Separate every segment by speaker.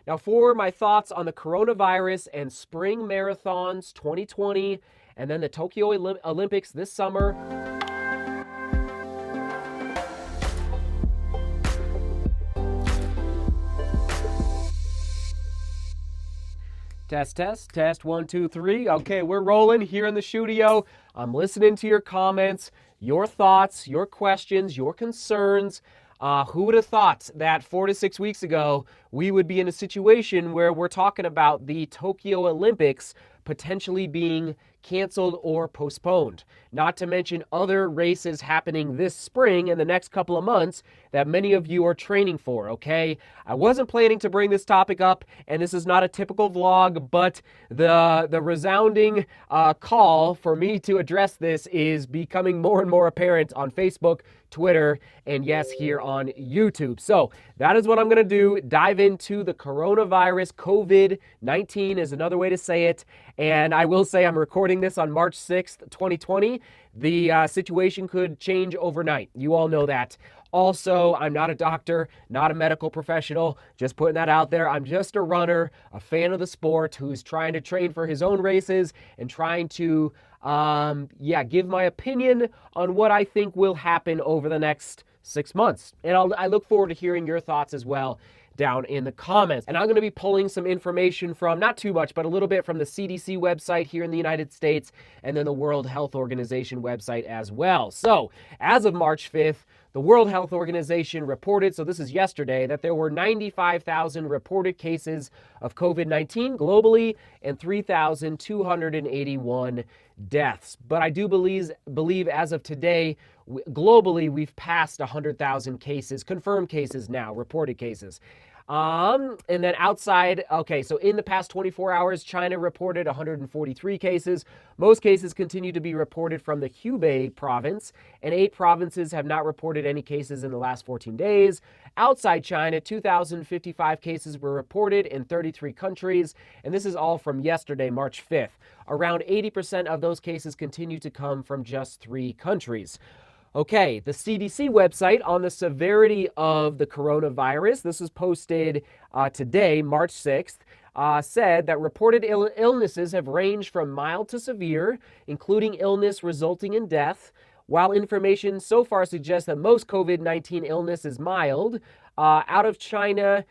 Speaker 1: Now, for my thoughts on the coronavirus and spring marathons 2020 and then the Tokyo Olympics this summer. Test, 1, 2, 3. Okay, we're rolling here in the studio. I'm listening to your comments, your thoughts, your questions, your concerns. Who would have thought that 4 to 6 weeks ago we would be in a situation where we're talking about the Tokyo Olympics potentially being canceled or postponed? Not to mention other races happening this spring and the next couple of months that many of you are training for, okay? I wasn't planning to bring this topic up, and this is not a typical vlog, but the resounding call for me to address this is becoming more and more apparent on Facebook, Twitter, and yes, here on YouTube. So that is what I'm going to do. Dive into the coronavirus. COVID-19 is another way to say it. And I will say I'm recording this on March 6th, 2020. The situation could change overnight. You all know that. Also, I'm not a doctor, not a medical professional, just putting that out there. I'm just a runner, a fan of the sport who's trying to train for his own races and trying to, give my opinion on what I think will happen over the next 6 months. And I look forward to hearing your thoughts as well down in the comments. And I'm going to be pulling some information from, not too much, but a little bit from the CDC website here in the United States and then the World Health Organization website as well. So as of March 5th, the World Health Organization reported, so this is yesterday, that there were 95,000 reported cases of COVID-19 globally and 3,281 deaths. But I do believe as of today, globally, we've passed 100,000 cases, confirmed cases now, reported cases. And then outside, okay, so in the past 24 hours, China reported 143 cases. Most cases continue to be reported from the Hubei province, and 8 provinces have not reported any cases in the last 14 days. Outside China, 2,055 cases were reported in 33 countries, and this is all from yesterday, March 5th. Around 80% of those cases continue to come from just 3 countries. Okay, the CDC website on the severity of the coronavirus, this was posted today, March 6th, said that reported illnesses have ranged from mild to severe, including illness resulting in death. While information so far suggests that most COVID-19 illness is mild, out of China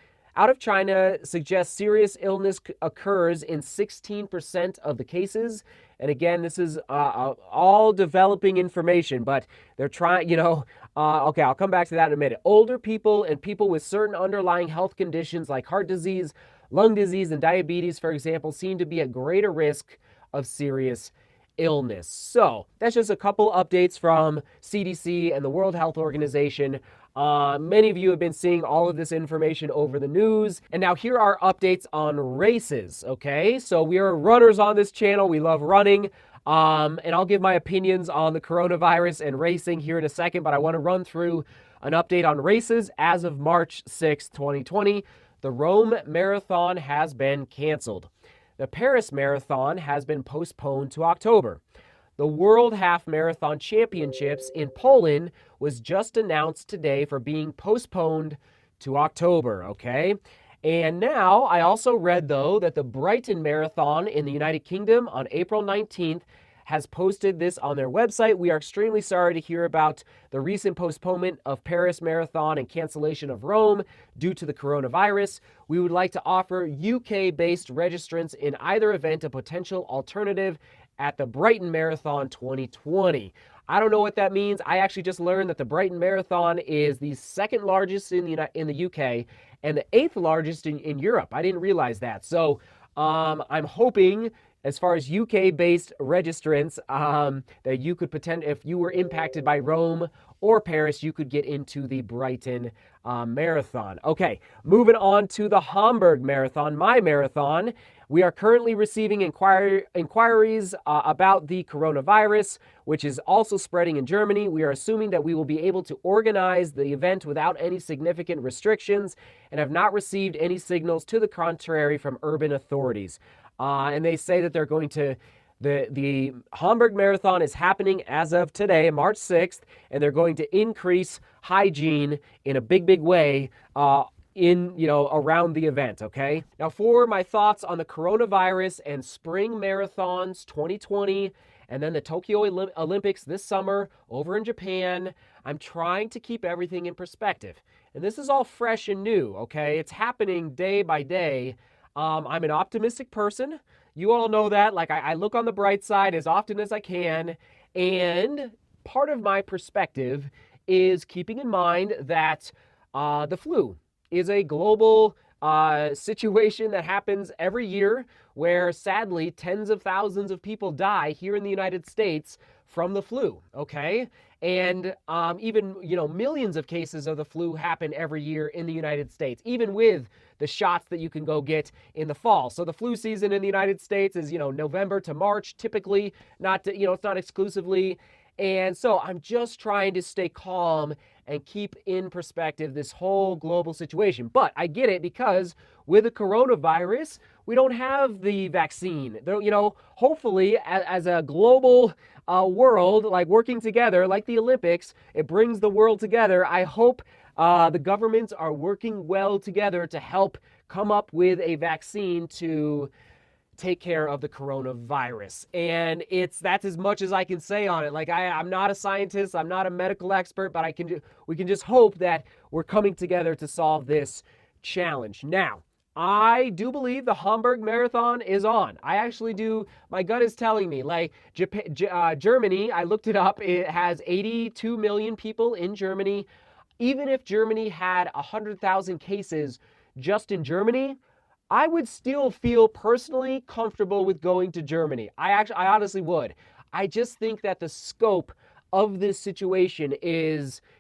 Speaker 1: suggests serious illness occurs in 16% of the cases. And again, this is all developing information, but they're trying, okay, I'll come back to that in a minute. Older people and people with certain underlying health conditions like heart disease, lung disease, and diabetes, for example, seem to be at greater risk of serious illness. So that's just a couple updates from CDC and the World Health Organization. Many of you have been seeing all of this information over the news. And now here are updates on races, okay? So we are runners on this channel. We love running. And I'll give my opinions on the coronavirus and racing here in a second, but I want to run through an update on races as of March 6, 2020. The Rome Marathon has been canceled. The Paris Marathon has been postponed to October. The World Half Marathon Championships in Poland was just announced today for being postponed to October, okay? And now I also read, though, that the Brighton Marathon in the United Kingdom on April 19th has posted this on their website. We are extremely sorry to hear about the recent postponement of Paris Marathon and cancellation of Rome due to the coronavirus. We would like to offer UK-based registrants in either event a potential alternative at the Brighton Marathon 2020. I don't know what that means. I actually just learned that the Brighton Marathon is the second largest in the UK and the 8th largest in Europe. I didn't realize that. So I'm hoping, as far as UK-based registrants, that you could if you were impacted by Rome or Paris, you could get into the Brighton Marathon. Okay, moving on to the Hamburg Marathon, my marathon. We are currently receiving inquiries about the coronavirus, which is also spreading in Germany. We are assuming that we will be able to organize the event without any significant restrictions and have not received any signals to the contrary from urban authorities. And they say that they're going to, the Hamburg Marathon is happening as of today, March 6th, and they're going to increase hygiene in a big, big way around the event, okay? Now for my thoughts on the coronavirus and spring marathons 2020 and then the Tokyo Olympics this summer over in Japan, I'm trying to keep everything in perspective. And this is all fresh and new, okay? It's happening day by day. I'm an optimistic person. You all know that. Like, I look on the bright side as often as I can. And part of my perspective is keeping in mind that the flu is a global situation that happens every year where sadly tens of thousands of people die here in the United States from the flu, okay? And even, millions of cases of the flu happen every year in the United States, even with the shots that you can go get in the fall. So the flu season in the United States is, November to March, typically, it's not exclusively. And so I'm just trying to stay calm and keep in perspective this whole global situation. But I get it, because with the coronavirus, we don't have the vaccine. Hopefully, as a global world, like working together, like the Olympics, it brings the world together. I hope the governments are working well together to help come up with a vaccine to take care of the coronavirus. And that's as much as I can say on it. Like, I'm not a scientist, I'm not a medical expert, but we can just hope that we're coming together to solve this challenge. Now, I do believe the Hamburg Marathon is on. I actually do. My gut is telling me, like, Germany, I looked it up, it has 82 million people in Germany. Even if Germany had 100,000 cases just in Germany, I would still feel personally comfortable with going to Germany. I honestly would. I just think that the scope of this situation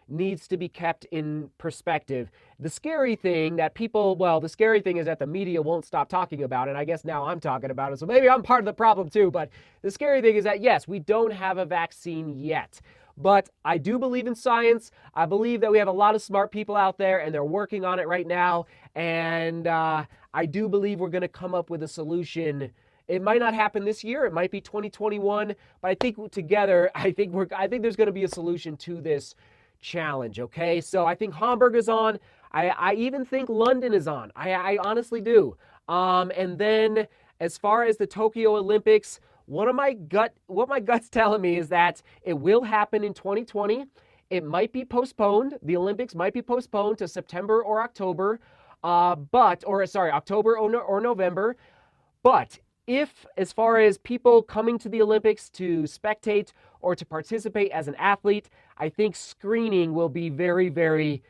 Speaker 1: needs to be kept in perspective. The scary thing is that the media won't stop talking about it. I guess now I'm talking about it, so maybe I'm part of the problem too. But the scary thing is that, yes, we don't have a vaccine yet. But I do believe in science. I believe that we have a lot of smart people out there, and they're working on it right now. And I do believe we're going to come up with a solution. It might not happen this year. It might be 2021. But I think together, I think there's going to be a solution to this challenge. Okay, so I think Hamburg is on. I even think London is on. I honestly do. And then as far as the Tokyo Olympics, what my gut's telling me is that it will happen in 2020. It might be postponed. The Olympics might be postponed to September or October, October or November. But if, as far as people coming to the Olympics to spectate or to participate as an athlete, I think screening will be very, very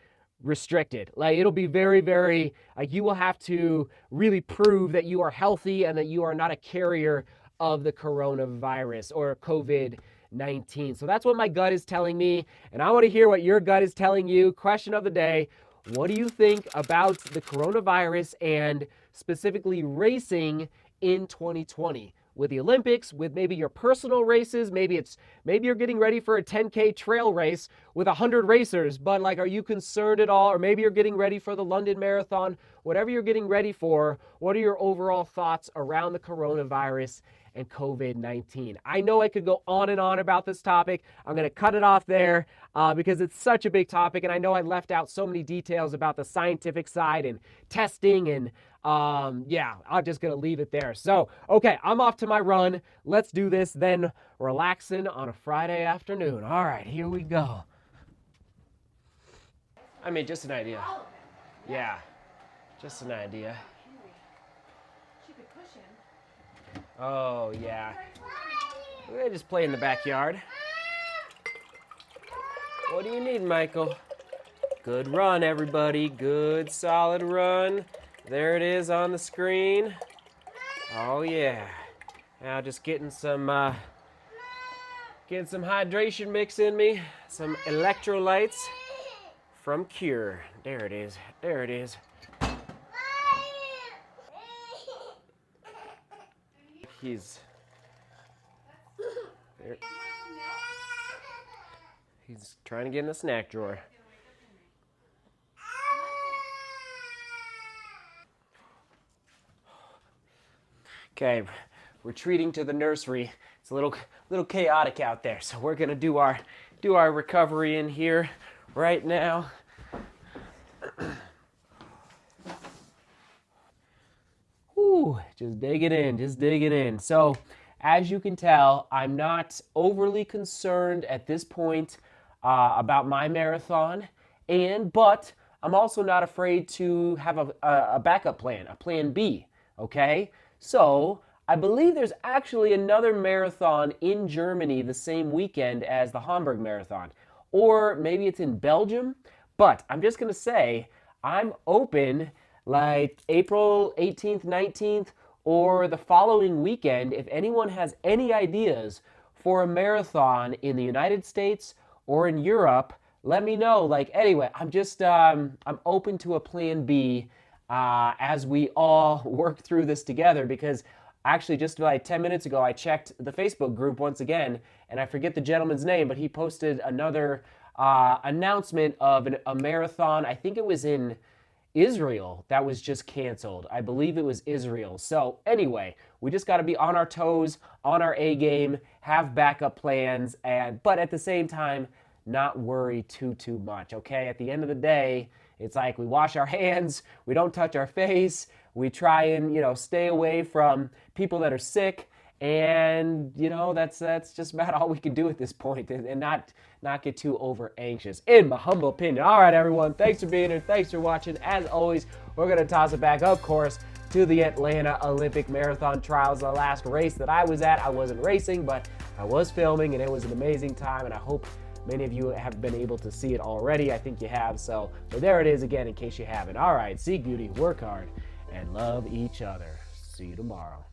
Speaker 1: restricted. Like, it'll be very, very, like, you will have to really prove that you are healthy and that you are not a carrier of the coronavirus or COVID-19. So that's what my gut is telling me, and I want to hear what your gut is telling you. Question of the day: what do you think about the coronavirus and specifically racing in 2020? With the Olympics, with maybe your personal races, maybe you're getting ready for a 10K trail race with 100 racers, but like, are you concerned at all? Or maybe you're getting ready for the London Marathon. Whatever you're getting ready for, what are your overall thoughts around the coronavirus and COVID-19? I know I could go on and on about this topic. I'm going to cut it off there because it's such a big topic, and I know I left out so many details about the scientific side and testing, and I'm just going to leave it there. So, okay, I'm off to my run. Let's do this then, relaxing on a Friday afternoon. All right, here we go. I mean, just an idea. Yeah, just an idea. Oh, yeah. We're gonna just play in the backyard. What do you need, Michael? Good run, everybody. Good, solid run. There it is on the screen. Oh, yeah. Now just getting some hydration mix in me. Some electrolytes from Cure. There it is. There it is. He's trying to get in the snack drawer. Okay, retreating to the nursery. It's a little chaotic out there, so we're gonna do our recovery in here right now. Whew, just dig it in, just dig it in. So, as you can tell, I'm not overly concerned at this point about my marathon, but I'm also not afraid to have a backup plan, a plan B. Okay, so I believe there's actually another marathon in Germany the same weekend as the Hamburg Marathon, or maybe it's in Belgium. But I'm just gonna say I'm open like April 18th, 19th, or the following weekend. If anyone has any ideas for a marathon in the United States or in Europe, let me know. Like, anyway, I'm open to a plan B as we all work through this together, because actually just like 10 minutes ago, I checked the Facebook group once again, and I forget the gentleman's name, but he posted another announcement of a marathon. I think it was in Israel that was just canceled. I believe it was Israel. So anyway, we just got to be on our toes, on our A game, have backup plans, but at the same time, not worry too much. Okay? At the end of the day, it's like we wash our hands, we don't touch our face, we try and stay away from people that are sick. And that's just about all we can do at this point, and not get too over anxious, in my humble opinion. All right, everyone, thanks for being here, thanks for watching. As always, we're gonna toss it back, of course, to the Atlanta Olympic Marathon Trials. The last race that I was at, I wasn't racing, but I was filming, and it was an amazing time, and I hope many of you have been able to see it already. I think you have, but there it is again in case you haven't. All right, seek beauty, work hard, and love each other. See you tomorrow.